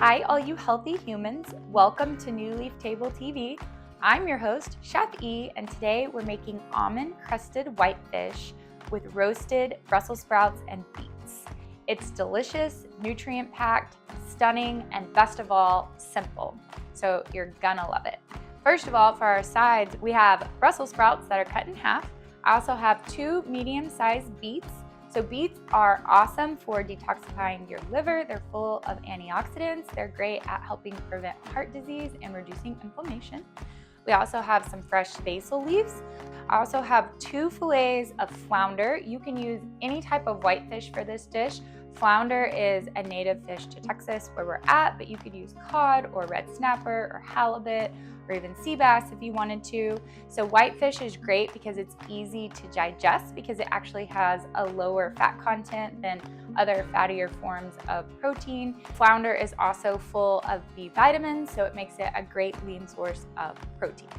Hi, all you healthy humans. Welcome to New Leaf Table TV. I'm your host, Chef E, and today we're making almond crusted whitefish with roasted Brussels sprouts and beets. It's delicious, nutrient-packed, stunning, and best of all, simple. So you're gonna love it. First of all, for our sides, we have Brussels sprouts that are cut in half. I also have 2 medium-sized beets. So beets are awesome for detoxifying your liver. They're full of antioxidants. They're great at helping prevent heart disease and reducing inflammation. We also have some fresh basil leaves. I also have 2 fillets of flounder. You can use any type of whitefish for this dish. Flounder is a native fish to Texas where we're at, but you could use cod or red snapper or halibut or even sea bass if you wanted to. So whitefish is great because it's easy to digest because it actually has a lower fat content than other fattier forms of protein. Flounder is also full of B vitamins, so it makes it a great lean source of protein.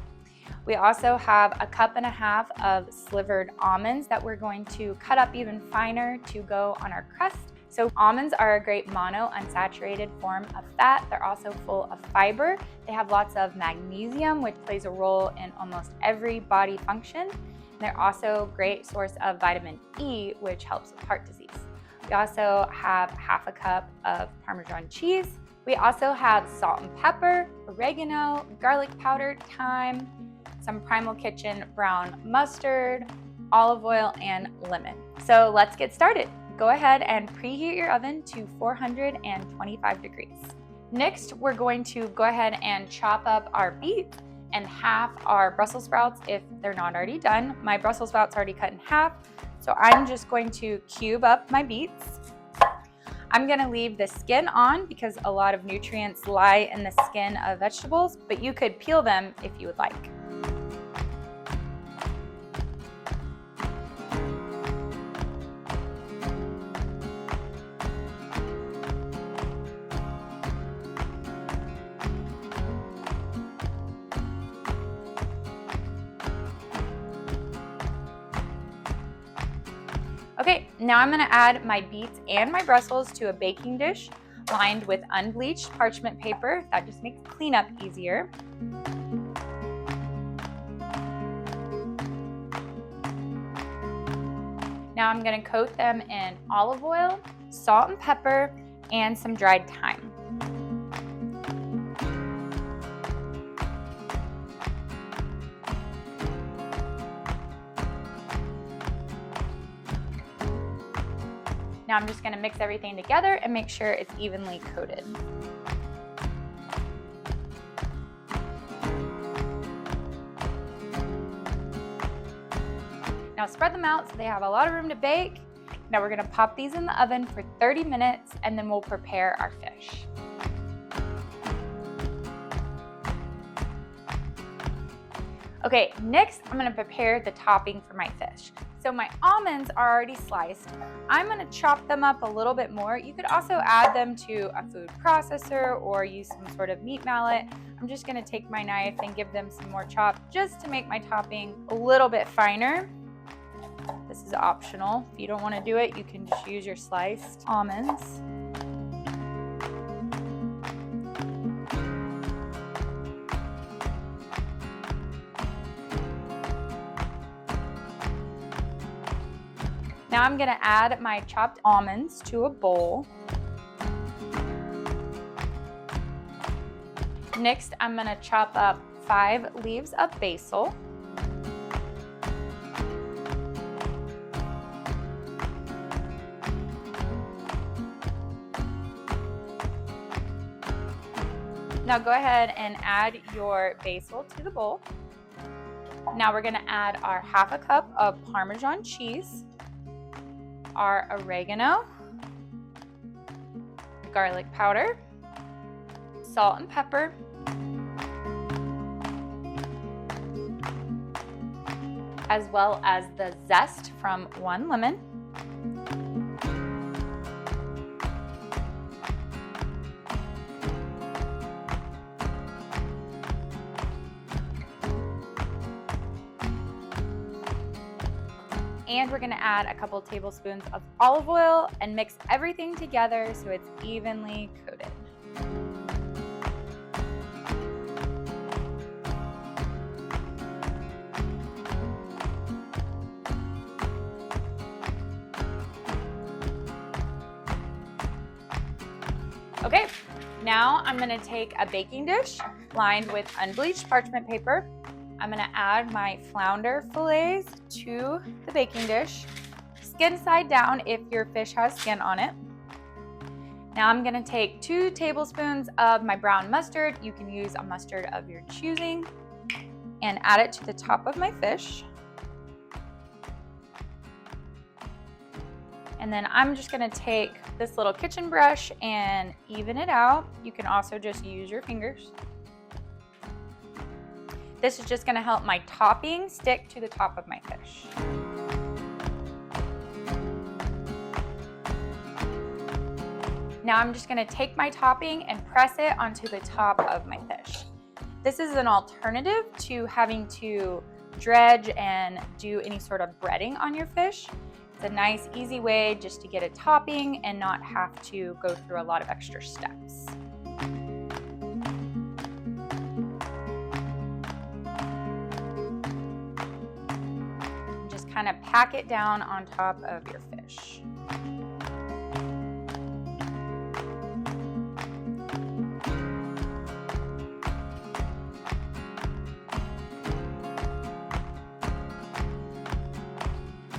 We also have a 1.5 cups of slivered almonds that we're going to cut up even finer to go on our crust. So almonds are a great monounsaturated form of fat. They're also full of fiber. They have lots of magnesium, which plays a role in almost every body function. They're also a great source of vitamin E, which helps with heart disease. We also have 1/2 cup of Parmesan cheese. We also have salt and pepper, oregano, garlic powder, thyme, some Primal Kitchen brown mustard, olive oil, and lemon. So let's get started. Go ahead and preheat your oven to 425 degrees. Next, we're going to go ahead and chop up our beets and half our Brussels sprouts if they're not already done. My Brussels sprouts are already cut in half, so I'm just going to cube up my beets. I'm gonna leave the skin on because a lot of nutrients lie in the skin of vegetables, but you could peel them if you would like. Okay, now I'm gonna add my beets and my Brussels to a baking dish lined with unbleached parchment paper. That just makes cleanup easier. Now I'm gonna coat them in olive oil, salt and pepper, and some dried thyme. Now I'm just gonna mix everything together and make sure it's evenly coated. Now spread them out so they have a lot of room to bake. Now we're gonna pop these in the oven for 30 minutes and then we'll prepare our fish. Okay, next I'm gonna prepare the topping for my fish. So my almonds are already sliced. I'm gonna chop them up a little bit more. You could also add them to a food processor or use some sort of meat mallet. I'm just gonna take my knife and give them some more chop just to make my topping a little bit finer. This is optional. If you don't wanna do it, you can just use your sliced almonds. Now I'm gonna add my chopped almonds to a bowl. Next, I'm gonna chop up 5 leaves of basil. Now go ahead and add your basil to the bowl. Now we're gonna add our 1/2 cup of Parmesan cheese, our oregano, garlic powder, salt and pepper, as well as the zest from 1 lemon. And we're gonna add a couple tablespoons of olive oil and mix everything together so it's evenly coated. Okay, now I'm gonna take a baking dish lined with unbleached parchment paper. I'm gonna add my flounder fillets to the baking dish, skin side down if your fish has skin on it. Now I'm gonna take 2 tablespoons of my brown mustard. You can use a mustard of your choosing, and add it to the top of my fish. And then I'm just gonna take this little kitchen brush and even it out. You can also just use your fingers. This is just gonna help my topping stick to the top of my fish. Now I'm just gonna take my topping and press it onto the top of my fish. This is an alternative to having to dredge and do any sort of breading on your fish. It's a nice, easy way just to get a topping and not have to go through a lot of extra steps. Just kind of pack it down on top of your fish.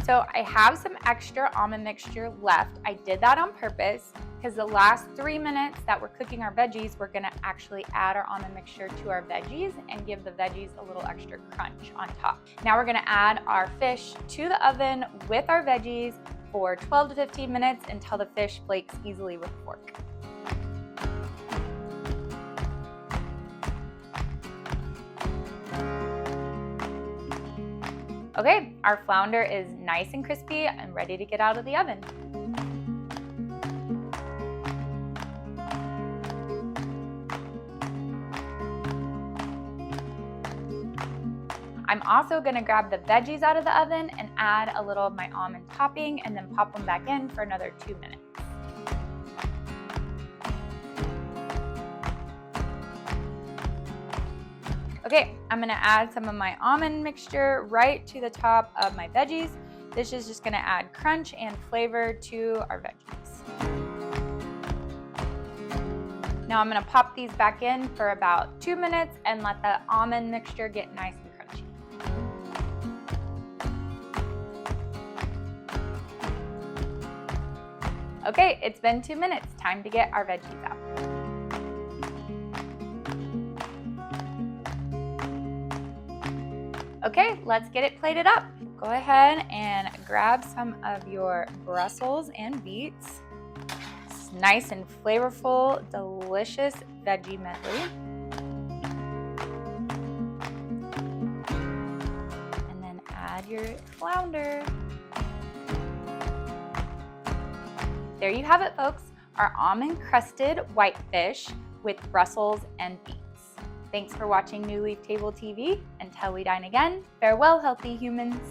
So I have some extra almond mixture left. I did that on purpose because the last 3 minutes that we're cooking our veggies, we're gonna actually add our almond mixture to our veggies and give the veggies a little extra crunch on top. Now we're gonna add our fish to the oven with our veggies for 12 to 15 minutes until the fish flakes easily with a fork. Okay, our flounder is nice and crispy and ready to get out of the oven. I'm also gonna grab the veggies out of the oven and add a little of my almond topping and then pop them back in for another 2 minutes. Okay, I'm gonna add some of my almond mixture right to the top of my veggies. This is just gonna add crunch and flavor to our veggies. Now I'm gonna pop these back in for about 2 minutes and let the almond mixture get nice and crunchy. Okay, it's been 2 minutes. Time to get our veggies out. Okay, let's get it plated up. Go ahead and grab some of your Brussels and beets. It's nice and flavorful, delicious veggie medley. And then add your flounder. There you have it, folks, our almond crusted whitefish with Brussels and beets. Thanks for watching New Leaf Table TV. Until we dine again, farewell, healthy humans.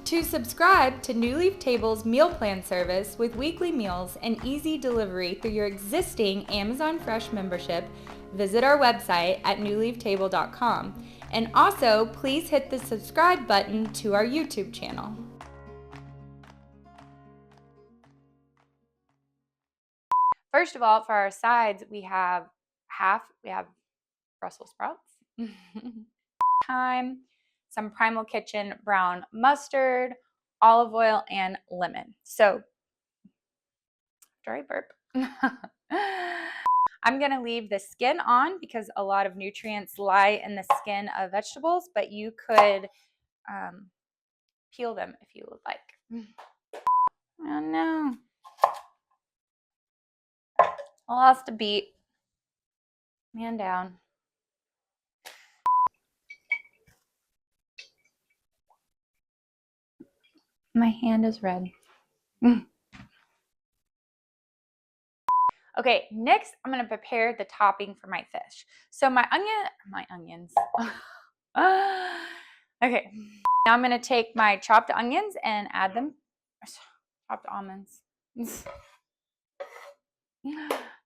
To subscribe to New Leaf Table's meal plan service with weekly meals and easy delivery through your existing Amazon Fresh membership, visit our website at newleaftable.com. And also, please hit the subscribe button to our YouTube channel. First of all, for our sides, we have Brussels sprouts, thyme, some Primal Kitchen brown mustard, olive oil, and lemon. So, after I burp, I'm gonna leave the skin on because a lot of nutrients lie in the skin of vegetables, but you could peel them if you would like. Oh no. I lost a beet. Man down. My hand is red. Okay, next I'm gonna prepare the topping for my fish. So my onions. Okay, now I'm gonna take my chopped onions and add them, chopped almonds.